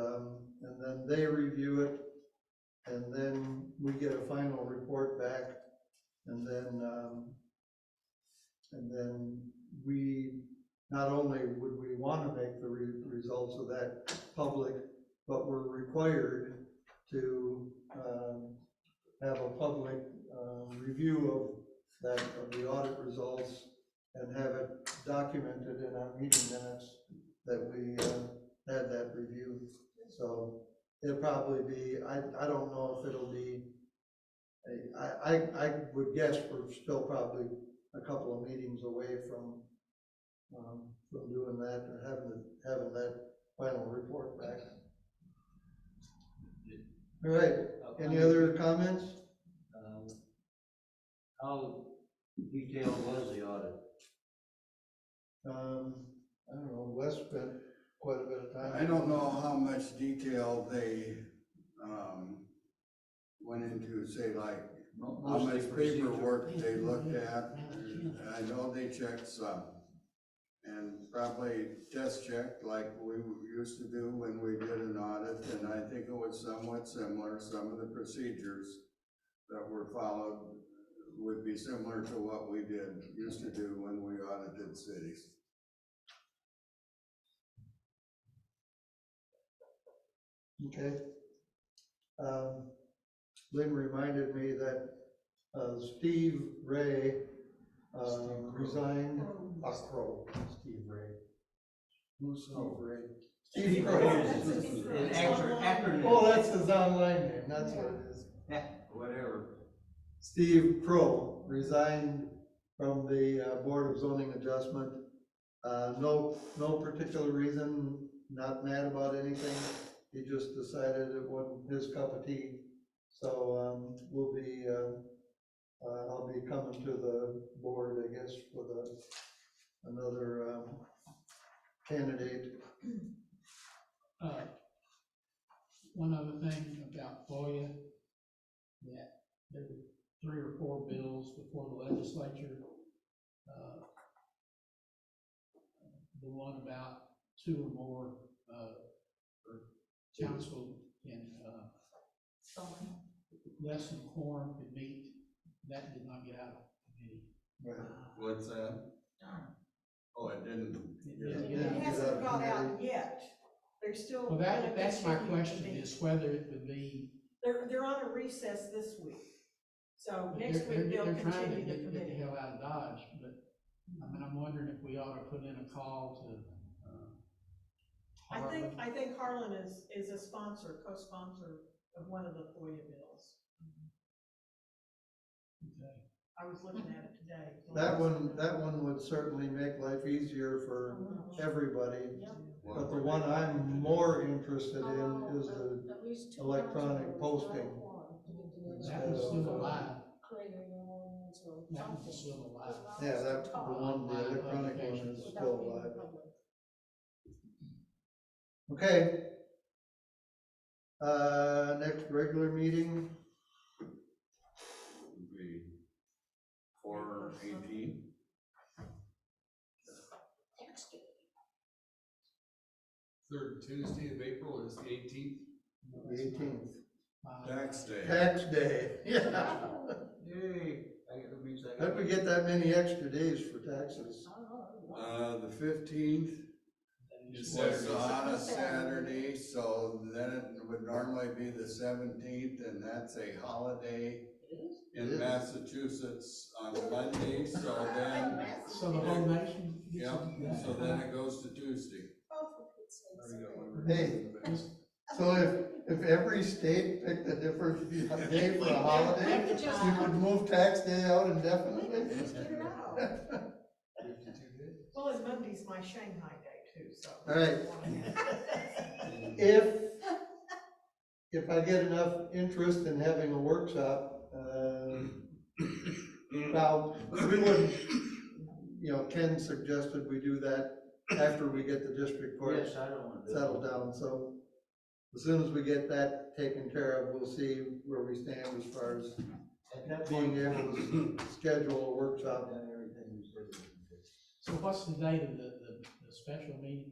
then they review it, and then we get a final report back, and then we, not only would we want to make the results of that public, but we're required to have a public review of the audit results, and have it documented in our meeting minutes that we had that review. So it'll probably be, I don't know if it'll be, I would guess we're still probably a couple of meetings away from doing that, or having that final report back. All right, any other comments? How detailed was the audit? I don't know, Wes spent quite a bit of time. I don't know how much detail they, went into, say, like, how much paperwork they looked at. I know they checked some, and probably test checked like we used to do when we did an audit, and I think it was somewhat similar. Some of the procedures that were followed would be similar to what we used to do when we audited cities. Okay. Lynn reminded me that Steve Ray resigned. Steve Ray. Who's Steve Ray? Steve Ray. Oh, that's his online name, that's what it is. Whatever. Steve Crow resigned from the Board of Zoning Adjustment. No particular reason, not mad about anything. He just decided it wasn't his cup of tea. So we'll be, I'll be coming to the board, I guess, with another candidate. One other thing about FOIA, that there were 3 or 4 bills before the legislature. The one about 2 or more, or council can, less than quorum could meet, that did not get out of committee. Right. What's that? Oh, it didn't. It hasn't got out yet. They're still. Well, that's my continue to question, meet. is whether it would be. They're on a recess this week, so next They're week they'll trying to continue the get the committee. hell out of Dodge, but, I mean, I'm wondering if we ought to put in a call to, Harlan. I think Harlan is a sponsor, co-sponsor of one of the FOIA bills. Okay. I was looking at it today. That one would certainly make life easier for everybody. But the one I'm more interested in is the electronic posting. That was still alive. That one's still alive. Yeah, the electronic one is still alive. Okay. Next regular meeting, Would be 4/18. third Tuesday of April is the 18th. The 18th, Tax day. tax day, yeah. Yay, that means I How'd we get that many extra days for taxes? The 15th Is was Saturday. on a Saturday, so then it would normally be the 17th, and that's a holiday It in is. Massachusetts on Monday, so then, So the whole nation gets yeah, to- so then it goes to Tuesday. Hey, so if every state picked a different day for a holiday, you could move tax day out indefinitely? Let's get it out. Well, and Monday's my Shanghai day too, so. All right. If I get enough interest in having a workshop, well, we wouldn't, Ken suggested we do that after we get the district court Yes, I don't want to. settled down, so as soon as we get that taken care of, we'll see where we stand as far as At that being point, able to schedule a workshop. done everything you said. So what's the date of the special meeting?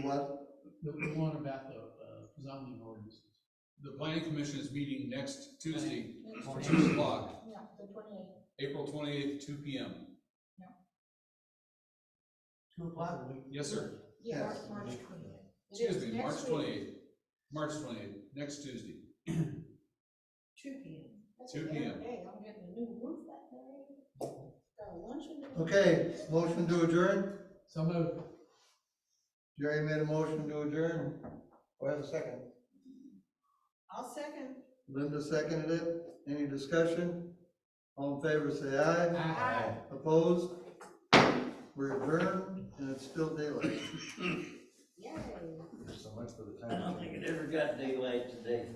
What? The one about the zoning ordinances? The planning commission is meeting next Tuesday, Next 2 o'clock, Yeah, the 28th. April 28th, 2 p.m. 2 o'clock? Yes, sir. Yeah, Yes. March 28th. It Excuse is me, March next week. 28th. March 28th, next Tuesday. 2 p.m. That's 2 a p.m. damn day. I'm getting a new roof that day. Got a luncheon. to do. Okay, motion to adjourn? So moved. Jerry made a motion to adjourn. Do I have a second? I'll second. Linda seconded it. Any discussion? All in favor, say aye. Aye. Opposed? We're adjourned, and it's still daylight. Yay. So much for the I time. don't think it ever got daylight today.